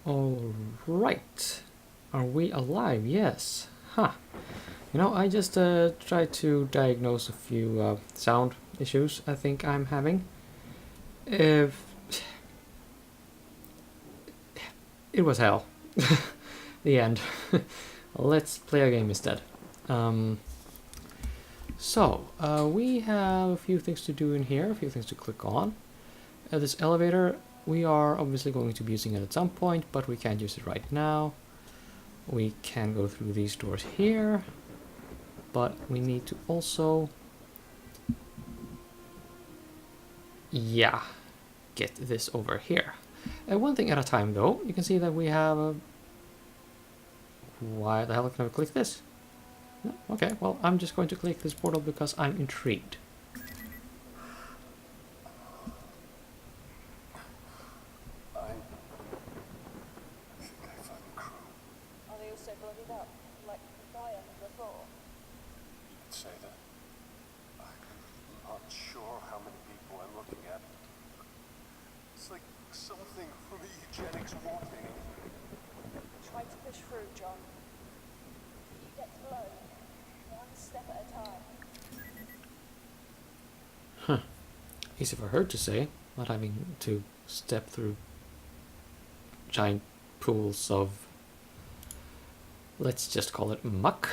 All right. Are we alive? Yes. Huh. You know, I just tried to diagnose a few sound issues I think I'm having. If it was hell. The end. Let's play a game instead. Um, we have a few things to do in here, a few things to click on. This elevator, we are obviously going to be using it at some point, but we can't use it right now. We can go through these doors here, but we need to also, yeah, get this over here. One thing at a time though, you can see that we have a... Why the hell can I click this? No? Okay, well, I'm just going to click this portal because I'm intrigued. I think I found the crew. Are they also bloodied up, like fire before? You could say that. I'm not sure how many people I'm looking at. It's like something from the eugenics war thing. Try to push through, John. You get slow, one step at a time. Huh. Easy for her to say, not having to step through giant pools of, let's just call it muck.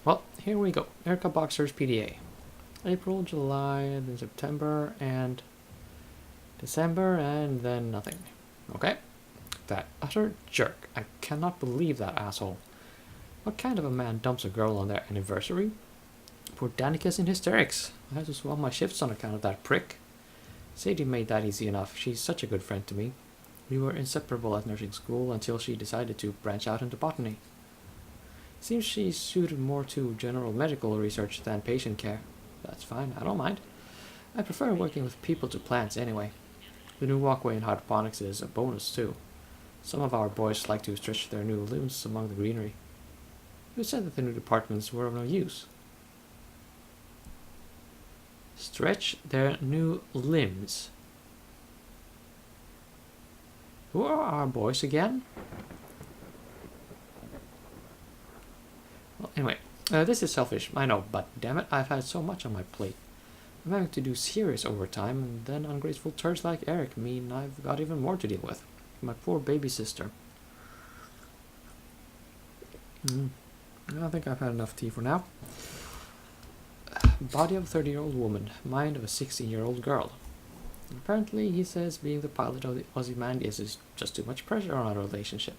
Well, here we go. Erica Boxer's PDA. April, July, then September, and December, and then nothing. Okay. That utter jerk. I cannot believe that asshole. What kind of a man dumps a girl on their anniversary? Poor Danica's in hysterics. I had to swap my shifts on account of that prick. Sadie made that easy enough. She's such a good friend to me. We were inseparable at nursing school until she decided to branch out into botany. Seems she's suited more to general medical research than patient care. That's fine, I don't mind. I prefer working with people to plants anyway. The new walkway in hydroponics is a bonus too. Some of our boys like to stretch their new limbs among the greenery. Who said that the new departments were of no use? Stretch their new limbs. Who are our boys again? Well, anyway, this is selfish, I know, but damn it, I've had so much on my plate. I'm having to do serious overtime, and then ungrateful turds like Eric mean I've got even more to deal with. My poor baby sister. I think I've had enough tea for now. Body of a 30-year-old woman, mind of a 16-year-old girl. Apparently, he says being the pilot of the Ozymandias is just too much pressure on our relationship.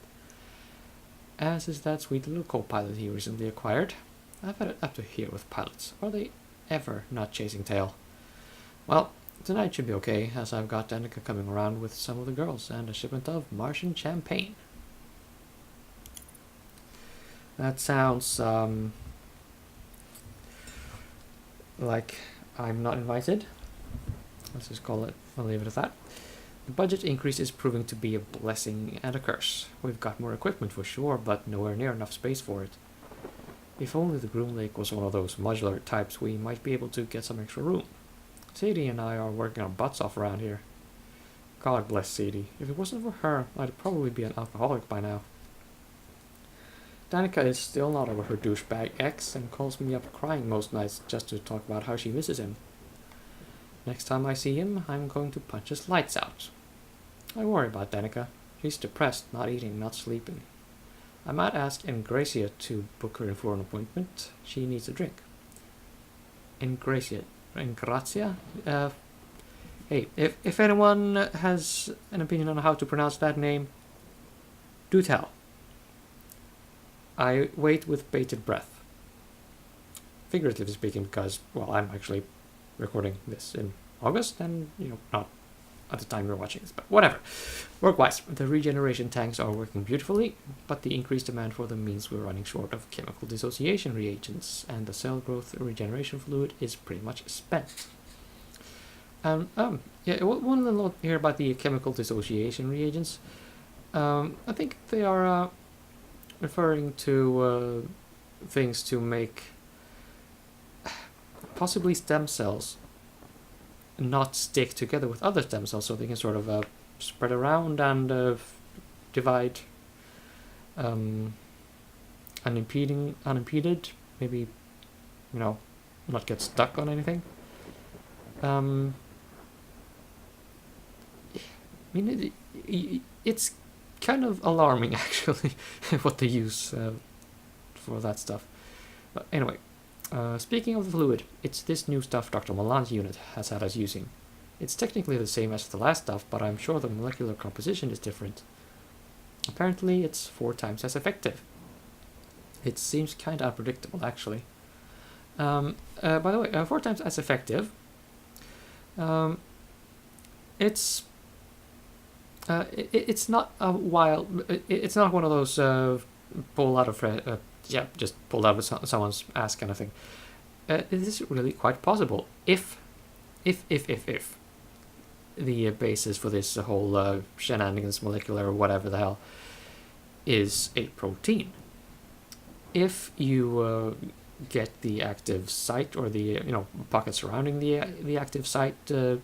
As is that sweet little co-pilot he recently acquired. I've had it up to here with pilots. Are they ever not chasing tail? Well, tonight should be okay, as I've got Danica coming around with some of the girls and a shipment of Martian champagne. That sounds, like I'm not invited. Let's just call it, I'll leave it at that. The budget increase is proving to be a blessing and a curse. We've got more equipment for sure, but nowhere near enough space for it. If only the Groom Lake was one of those modular types, we might be able to get some extra room. Sadie and I are working our butts off around here. God bless Sadie. If it wasn't for her, I'd probably be an alcoholic by now. Danica is still not over her douchebag ex and calls me up crying most nights just to talk about how she misses him. Next time I see him, I'm going to punch his lights out. I worry about Danica. She's depressed, not eating, not sleeping. I might ask Ingracia to book her in for an appointment. She needs a drink. Ingrazia? Hey, if anyone has an opinion on how to pronounce that name, do tell. I wait with bated breath. Figuratively speaking, because, well, I'm actually recording this in August, and, not at the time you're watching this, but whatever. Work-wise, the regeneration tanks are working beautifully, but the increased demand for them means we're running short of chemical dissociation reagents, and the cell growth regeneration fluid is pretty much spent. Yeah, one little note here about the chemical dissociation reagents. I think they are referring to things to make possibly stem cells not stick together with other stem cells, so they can sort of spread around and divide unimpeded. Maybe, not get stuck on anything. I mean, it's kind of alarming, actually, what they use for that stuff. But anyway, speaking of the fluid, it's this new stuff Dr. Milan's unit has had us using. It's technically the same as the last stuff, but I'm sure the molecular composition is different. Apparently, it's 4 times as effective. It seems kind of unpredictable, actually. By the way, 4 times as effective. It's not a wild. It's not one of those pull out of just pulled out of someone's ass kind of thing. It is really quite possible if the basis for this whole shenanigans molecular whatever the hell is a protein. If you get the active site or the pocket surrounding the active site to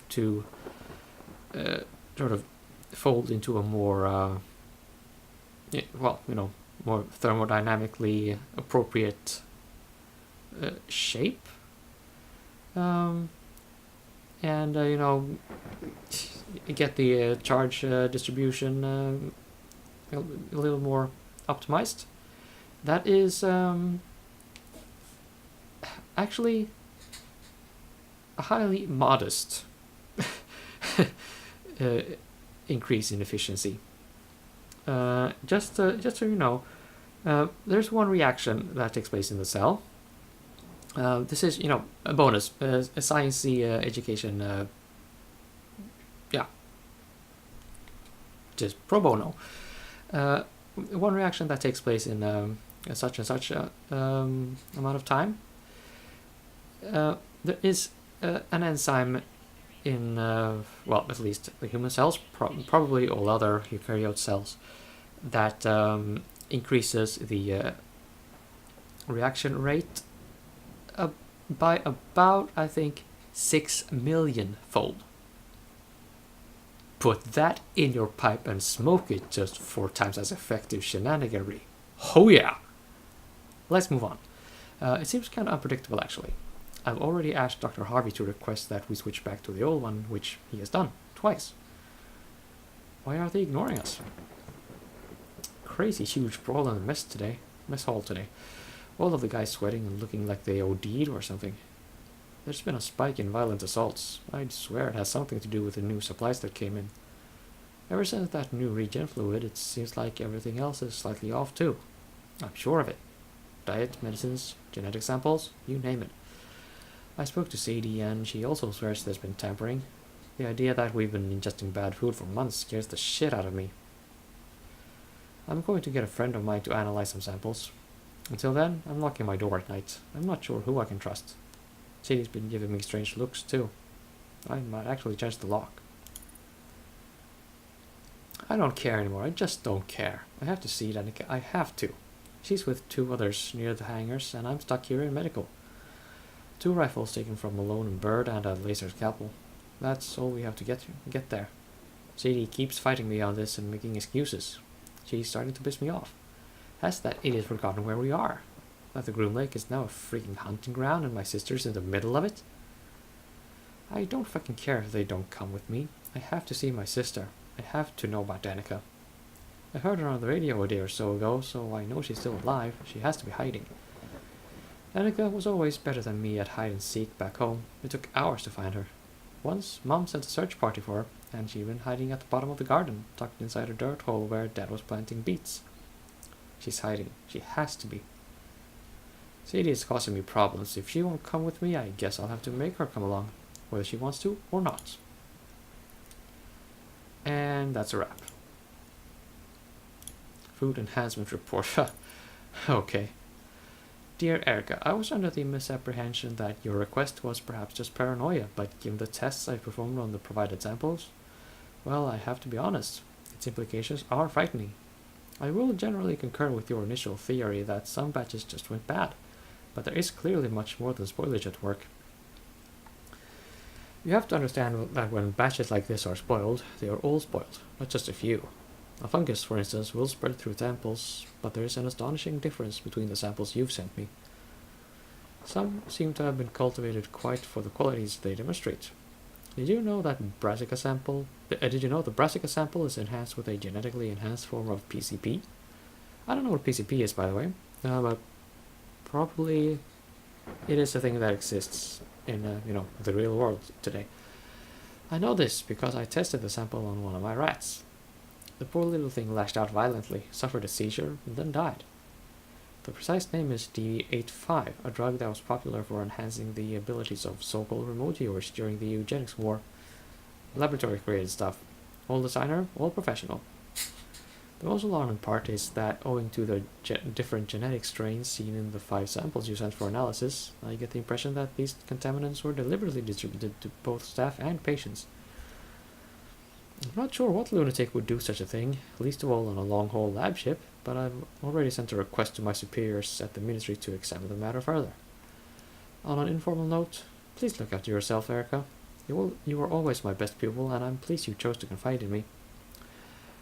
sort of fold into a more more thermodynamically appropriate shape, and get the charge distribution a little more optimized. That is actually a highly modest increase in efficiency. Just so you know, there's one reaction that takes place in the cell. This is, a bonus, a sciencey education. Just pro bono. One reaction that takes place in such and such amount of time. There is an enzyme in, at least the human cells, probably all other eukaryote cells, that increases the reaction rate by about, I think, 6 million fold. Put that in your pipe and smoke it, just 4 times as effective shenaniganery. Oh yeah! Let's move on. It seems kind of unpredictable, actually. I've already asked Dr. Harvey to request that we switch back to the old one, which he has done twice. Why are they ignoring us? Crazy huge brawl in the mess hall today. All of the guys sweating and looking like they OD'd or something. There's been a spike in violent assaults. I'd swear it has something to do with the new supplies that came in. Ever since that new regen fluid, it seems like everything else is slightly off too. I'm sure of it. Diet, medicines, genetic samples, you name it. I spoke to Sadie and she also swears there's been tampering. The idea that we've been ingesting bad food for months scares the shit out of me. I'm going to get a friend of mine to analyze some samples. Until then, I'm locking my door at night. I'm not sure who I can trust. Sadie's been giving me strange looks too. I might actually change the lock. I don't care anymore. I just don't care. I have to see Danica. I have to. She's with 2 others near the hangars, and I'm stuck here in medical. 2 rifles taken from Malone and Bird, and a laser scalpel. That's all we have to get there. Sadie keeps fighting me on this and making excuses. She's starting to piss me off. Has that idiot forgotten where we are? That the Groom Lake is now a freaking hunting ground and my sister's in the middle of it? I don't fucking care if they don't come with me. I have to see my sister. I have to know about Danica. I heard her on the radio a day or so ago, so I know she's still alive. She has to be hiding. Danica was always better than me at hide and seek back home. It took hours to find her. Once, Mom sent a search party for her, and she'd been hiding at the bottom of the garden, tucked inside a dirt hole where Dad was planting beets. She's hiding. She has to be. Sadie is causing me problems. If she won't come with me, I guess I'll have to make her come along, whether she wants to or not. And that's a wrap. Food enhancement report. Okay. Dear Erica, I was under the misapprehension that your request was perhaps just paranoia, but given the tests I performed on the provided samples, well, I have to be honest. Its implications are frightening. I will generally concur with your initial theory that some batches just went bad, but there is clearly much more than spoilage at work. You have to understand that when batches like this are spoiled, they are all spoiled, not just a few. A fungus, for instance, will spread through samples, but there is an astonishing difference between the samples you've sent me. Some seem to have been cultivated quite for the qualities they demonstrate. Did you know Did you know the brassica sample is enhanced with a genetically enhanced form of PCP? I don't know what PCP is, by the way, but probably it is a thing that exists in the real world today. I know this because I tested the sample on one of my rats. The poor little thing lashed out violently, suffered a seizure, and then died. The precise name is D85, a drug that was popular for enhancing the abilities of so-called remote viewers during the eugenics war. Laboratory-created stuff. All designer, all professional. The most alarming part is that, owing to the different genetic strains seen in the 5 samples you sent for analysis, I get the impression that these contaminants were deliberately distributed to both staff and patients. I'm not sure what lunatic would do such a thing, least of all on a long-haul lab ship, but I've already sent a request to my superiors at the Ministry to examine the matter further. On an informal note, please look after yourself, Erica. You are always my best pupil, and I'm pleased you chose to confide in me.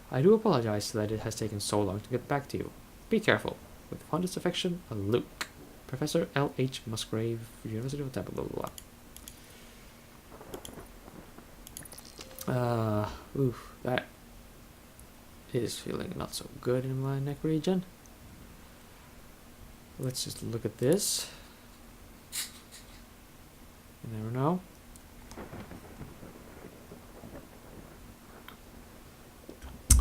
I do apologize that it has taken so long to get back to you. Be careful. With fondest affection, Luke. Professor L.H. Musgrave, University of Tampa, blah blah blah. That is feeling not so good in my neck region. Let's just look at this. You never know.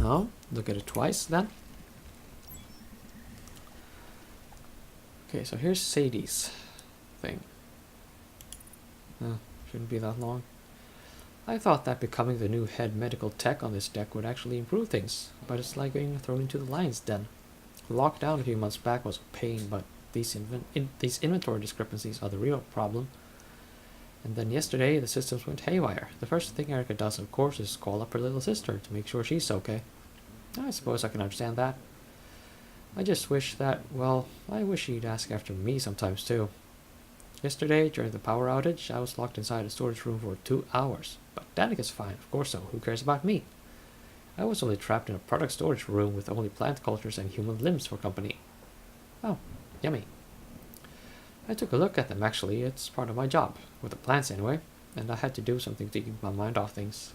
Oh, look at it twice then. Okay, so here's Sadie's thing. Shouldn't be that long. I thought that becoming the new head medical tech on this deck would actually improve things, but it's like being thrown into the lion's den. Lockdown a few months back was a pain, but these inventory discrepancies are the real problem. And then yesterday, the systems went haywire. The first thing Erica does, of course, is call up her little sister to make sure she's okay. I suppose I can understand that. I just wish that, I wish she'd ask after me sometimes too. Yesterday, during the power outage, I was locked inside a storage room for 2 hours. But Danica's fine, of course so. Who cares about me? I was only trapped in a product storage room with only plant cultures and human limbs for company. Oh, yummy. I took a look at them actually. It's part of my job, with the plants anyway, and I had to do something to keep my mind off things.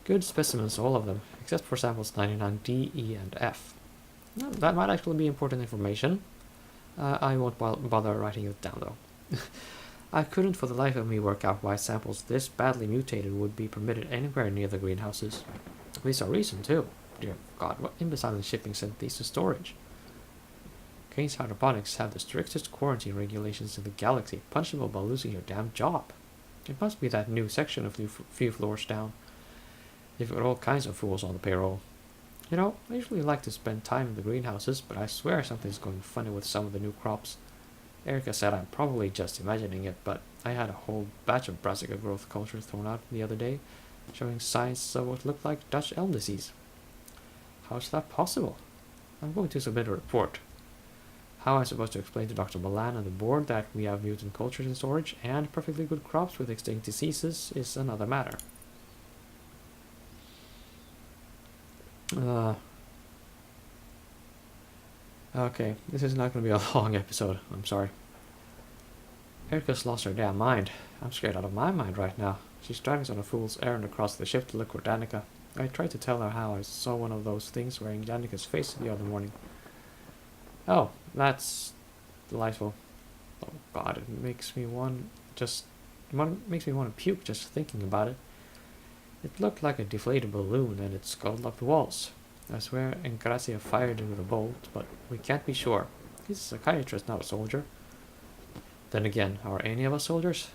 Good specimens, all of them, except for samples 99D, E, and F. Well, that might actually be important information. I won't bother writing it down though. I couldn't for the life of me work out why samples this badly mutated would be permitted anywhere near the greenhouses. These are recent too. Dear God, what imbecile shipping sent these to storage? Kane's hydroponics have the strictest quarantine regulations in the galaxy, punishable by losing your damn job. It must be that new section a few floors down. They've got all kinds of fools on the payroll. You know, I usually like to spend time in the greenhouses, but I swear something's going funny with some of the new crops. Erica said I'm probably just imagining it, but I had a whole batch of brassica growth culture thrown out the other day, showing signs of what looked like Dutch elm disease. How's that possible? I'm going to submit a report. How I'm supposed to explain to Dr. Milan and the board that we have mutant cultures in storage and perfectly good crops with extinct diseases is another matter. Okay, this is not going to be a long episode. I'm sorry. Erica's lost her damn mind. I'm scared out of my mind right now. She's driving on a fool's errand across the ship to look for Danica. I tried to tell her how I saw one of those things wearing Danica's face the other morning. Oh, that's delightful. Oh God, it makes me want to puke just thinking about it. It looked like a deflated balloon and it scuttled up the walls. I swear Engracia fired it with a bolt, but we can't be sure. He's a psychiatrist, not a soldier. Then again, are any of us soldiers?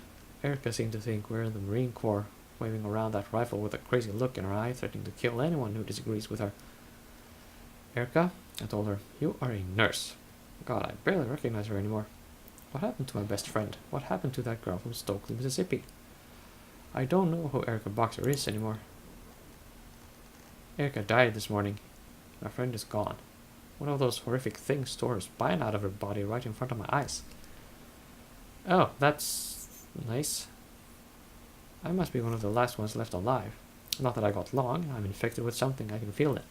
Erica seemed to think we're in the Marine Corps, waving around that rifle with a crazy look in her eye, threatening to kill anyone who disagrees with her. Erica, I told her, you are a nurse. God, I barely recognize her anymore. What happened to my best friend? What happened to that girl from Stokely, Mississippi? I don't know who Erica Boxer is anymore. Erica died this morning. My friend is gone. One of those horrific things tore her spine out of her body right in front of my eyes. Oh, that's nice. I must be one of the last ones left alive. Not that I got long. I'm infected with something. I can feel it.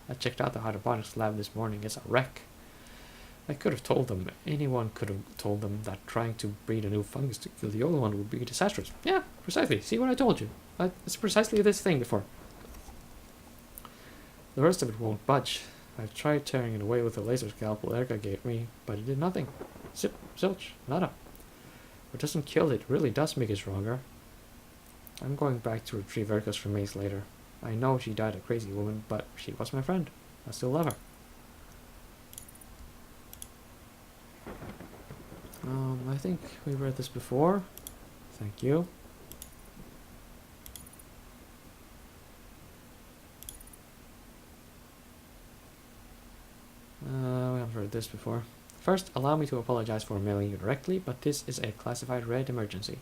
I checked out the hydroponics lab this morning. It's a wreck. I could have told them. Anyone could have told them that trying to breed a new fungus to kill the old one would be disastrous. Yeah, precisely. See what I told you. It's precisely this thing before. The rest of it won't budge. I've tried tearing it away with the laser scalpel Erica gave me, but it did nothing. Zip, zilch, nada. What doesn't kill it really does make it stronger. I'm going back to retrieve Erica's remains later. I know she died a crazy woman, but she was my friend. I still love her. I think we read this before. Thank you. We haven't read this before. First, allow me to apologize for mailing you directly, but this is a classified red emergency.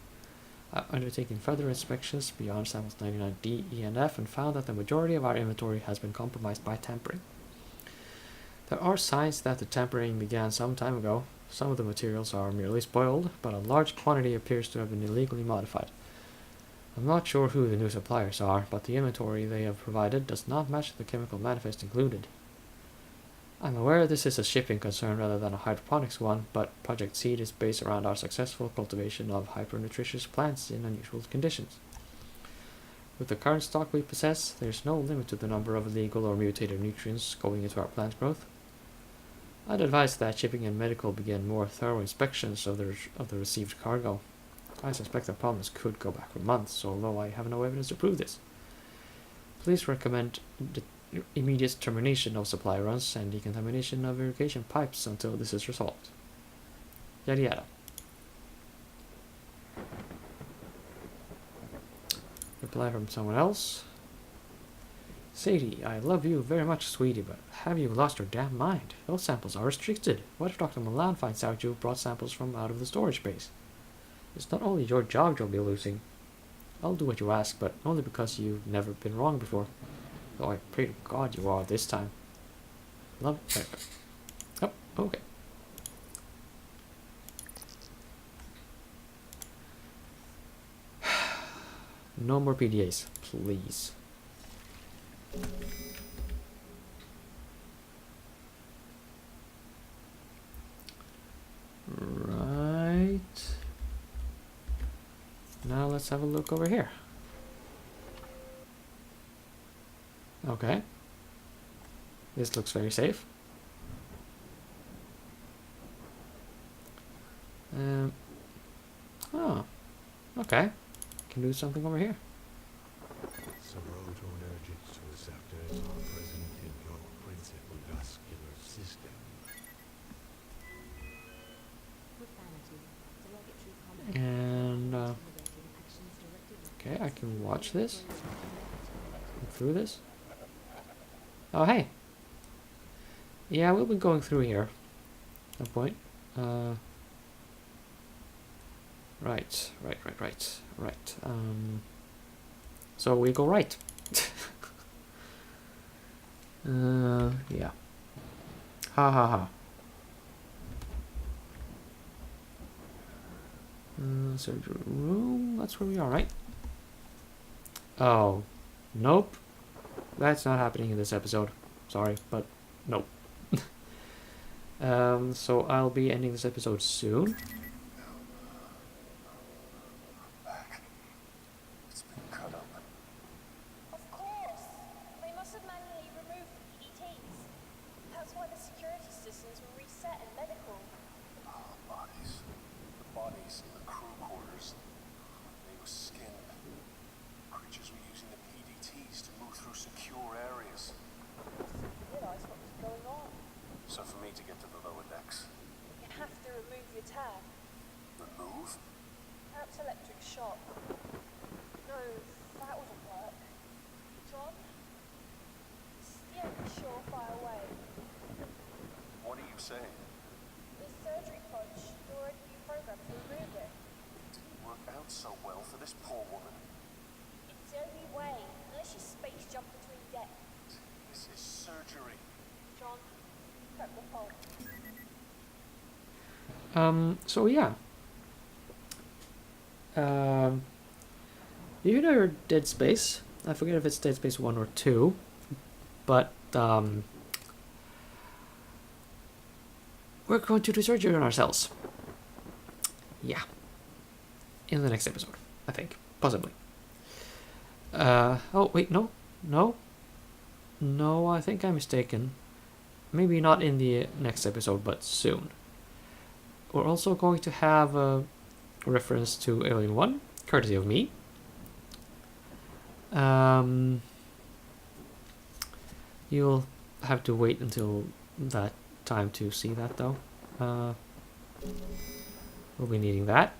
I've undertaken further inspections beyond samples 99D, E, and F and found that the majority of our inventory has been compromised by tampering. There are signs that the tampering began some time ago. Some of the materials are merely spoiled, but a large quantity appears to have been illegally modified. I'm not sure who the new suppliers are, but the inventory they have provided does not match the chemical manifest included. I'm aware this is a shipping concern rather than a hydroponics one, but Project Seed is based around our successful cultivation of hypernutritious plants in unusual conditions. With the current stock we possess, there's no limit to the number of illegal or mutated nutrients going into our plant growth. I'd advise that shipping and medical begin more thorough inspections of the received cargo. I suspect the problems could go back for months, although I have no evidence to prove this. Please recommend the immediate termination of supply runs and decontamination of irrigation pipes until this is resolved. Yada yada. Reply from someone else. Sadie, I love you very much, sweetie, but have you lost your damn mind? Those samples are restricted. What if Dr. Milan finds out you brought samples from out of the storage base? It's not only your job you'll be losing. I'll do what you ask, but only because you've never been wrong before. Though I pray to God you are this time. Love. Oh, okay. No more PDAs, please. Right. Now let's have a look over here. Okay. This looks very safe. Oh, okay. Can do something over here. Serotonergic receptors are present in your principal vascular system. And okay, I can watch this. Look through this. Oh, hey. Yeah, we'll be going through here. No point. Right. So we go right. Yeah. Ha ha ha. Surgery room. That's where we are, right? Oh, nope. That's not happening in this episode. Sorry, but nope. So I'll be ending this episode soon. Back. It's been cut up. Of course! They must have manually removed the PDAs. That's why the security systems were reset in medical. Bodies. The bodies in the crew quarters. They were skinned. Creatures were using the PDTs to move through secure areas. I realised what was going on. So for me to get to the lower decks, You have to remove your tag. remove? Perhaps electric shock. No, that wouldn't work. John? It's the only surefire way. What are you saying? The surgery podge had already been programmed to remove it. Didn't work out so well for this poor woman. It's the only way, unless you space jump between decks. This is surgery. John, prep the phone. So yeah. You know Dead Space. I forget if it's Dead Space 1 or 2. But, we're going to do surgery on ourselves. Yeah. In the next episode, I think. Possibly. Oh, wait, no. No. No, I think I'm mistaken. Maybe not in the next episode, but soon. We're also going to have a reference to Alien 1, courtesy of me. You'll have to wait until that time to see that, though. We'll be needing that.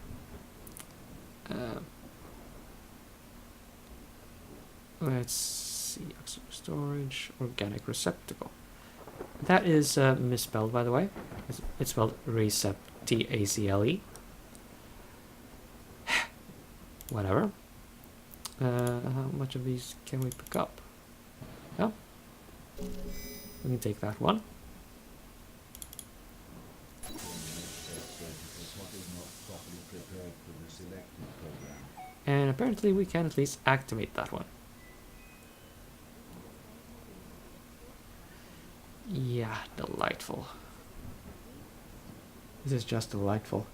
Let's see. Storage, organic receptacle. That is misspelled, by the way. It's spelled recept, T-A-C-L-E. Whatever. How much of these can we pick up? Well, we can take that one. And apparently we can at least activate that one. Yeah, delightful. This is just delightful.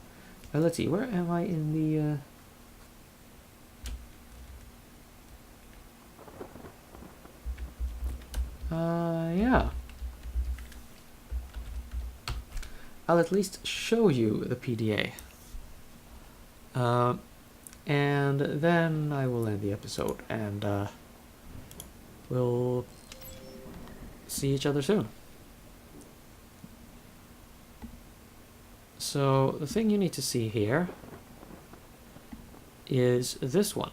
Let's see, where am I in the... yeah. I'll at least show you the PDA. And then I will end the episode, and we'll see each other soon. So the thing you need to see here is this one.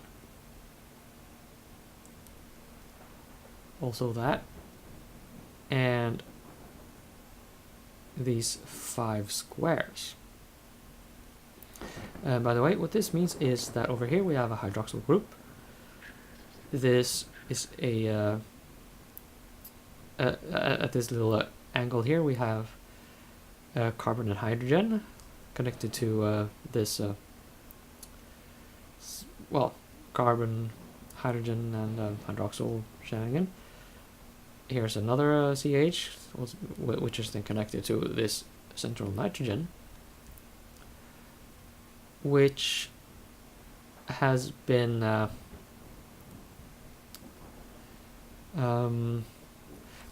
Also that. And these 5 squares. By the way, what this means is that over here we have a hydroxyl group. This is a at this little angle here we have carbon and hydrogen connected to this well, carbon, hydrogen, and hydroxyl shenanigan. Here's another CH, which is then connected to this central nitrogen, which has been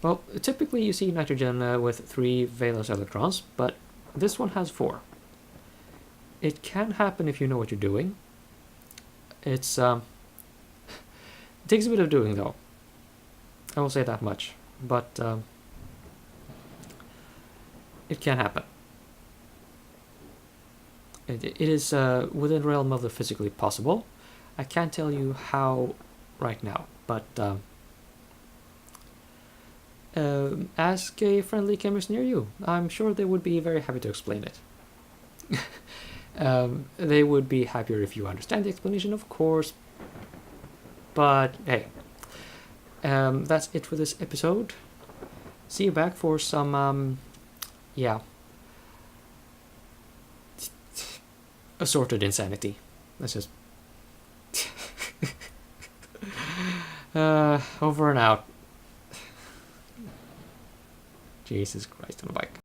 well, typically you see nitrogen with 3 valence electrons, but this one has 4. It can happen if you know what you're doing. It's it takes a bit of doing, though. I will say that much, but it can happen. It is within the realm of the physically possible. I can't tell you how right now, but ask a friendly chemist near you. I'm sure they would be very happy to explain it. They would be happier if you understand the explanation, of course, but hey. That's it for this episode. See you back for some, yeah, assorted insanity. Let's just over and out. Jesus Christ on a bike.